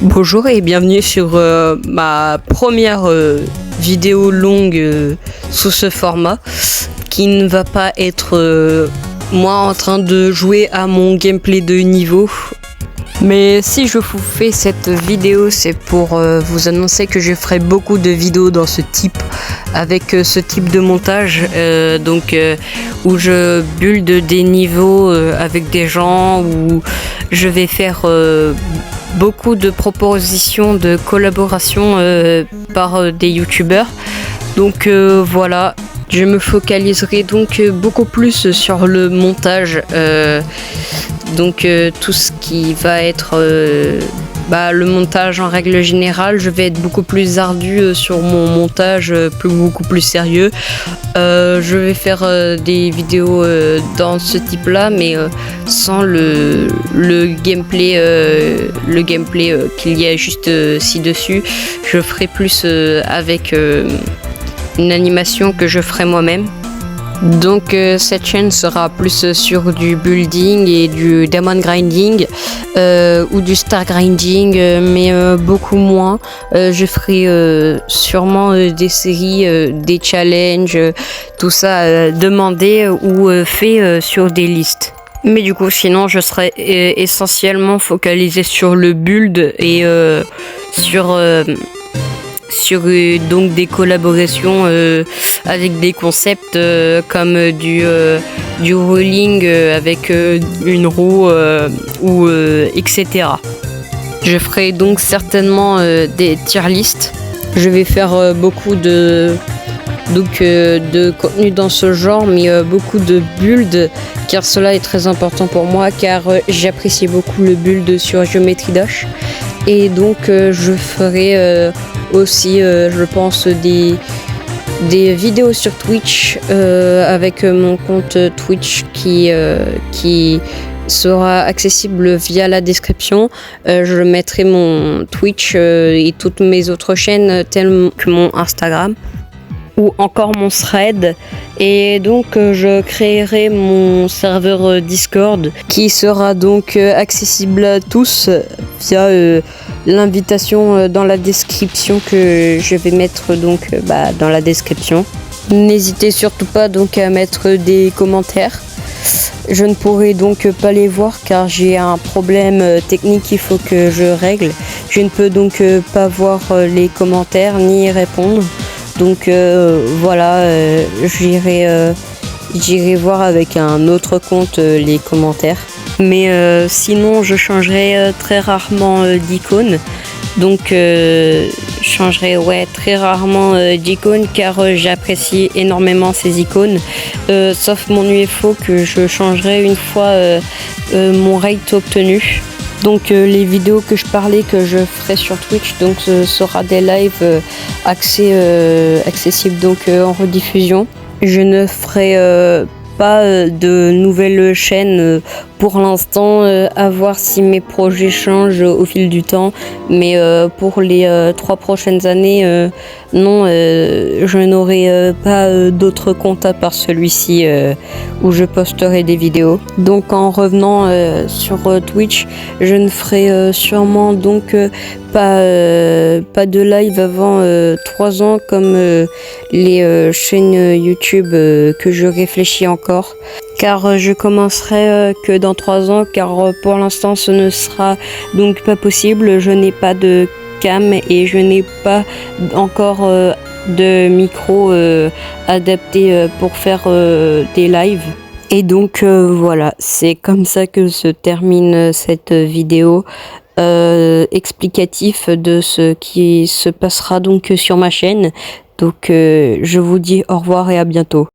Bonjour et bienvenue sur ma première vidéo longue sous ce format qui ne va pas être moi en train de jouer à mon gameplay de niveau. Mais si je vous fais cette vidéo, c'est pour vous annoncer que je ferai beaucoup de vidéos dans ce type, avec ce type de montage, où je build des niveaux avec des gens, où je vais faire beaucoup de propositions de collaboration par des youtubeurs. Donc voilà, je me focaliserai donc beaucoup plus sur le montage. Tout ce qui va être le montage en règle générale, je vais être beaucoup plus ardu sur mon montage, beaucoup plus sérieux. Je vais faire des vidéos dans ce type là, mais sans le gameplay qu'il y a juste ci-dessus. Je ferai plus avec une animation que je ferai moi-même. Donc cette chaîne sera plus sur du building et du diamond grinding ou du star grinding, mais beaucoup moins. Je ferai sûrement des séries, des challenges, tout ça demandé ou fait sur des listes. Mais du coup sinon je serai essentiellement focalisé sur le build et sur donc des collaborations avec des concepts comme du rolling avec une roue ou etc. Je ferai donc certainement des tier lists. Je vais faire beaucoup de contenu dans ce genre, mais beaucoup de build, car cela est très important pour moi, car j'apprécie beaucoup le build sur Geometry Dash. Et donc je ferai aussi je pense des vidéos sur Twitch avec mon compte Twitch qui sera accessible via la description. Je mettrai mon Twitch et toutes mes autres chaînes telles que mon Instagram ou encore mon thread, et donc je créerai mon serveur Discord qui sera donc accessible à tous via l'invitation dans la description que je vais mettre donc dans la description. N'hésitez surtout pas donc à mettre des commentaires. Je ne pourrai donc pas les voir car j'ai un problème technique qu'il faut que je règle. Je ne peux donc pas voir les commentaires ni y répondre. Donc voilà, j'irai voir avec un autre compte les commentaires. Mais sinon je changerai très rarement d'icône. Donc je changerai très rarement d'icône, car j'apprécie énormément ces icônes. Sauf mon UFO que je changerai une fois mon rate obtenu. Donc les vidéos que je parlais que je ferai sur Twitch, donc ce sera des lives accessibles donc en rediffusion. Je ne ferai pas de nouvelles chaînes pour l'instant, à voir si mes projets changent au fil du temps, mais pour les 3 prochaines années, non, je n'aurai pas d'autres comptes à part celui-ci où je posterai des vidéos. Donc en revenant sur Twitch, je ne ferai sûrement donc pas de live avant 3 ans comme les chaînes YouTube que je réfléchis encore, car je commencerai que dans 3 ans, car pour l'instant ce ne sera donc pas possible. Je n'ai pas de cam et je n'ai pas encore de micro adapté pour faire des lives. Et donc voilà, c'est comme ça que se termine cette vidéo explicatif de ce qui se passera donc sur ma chaîne. Donc je vous dis au revoir et à bientôt.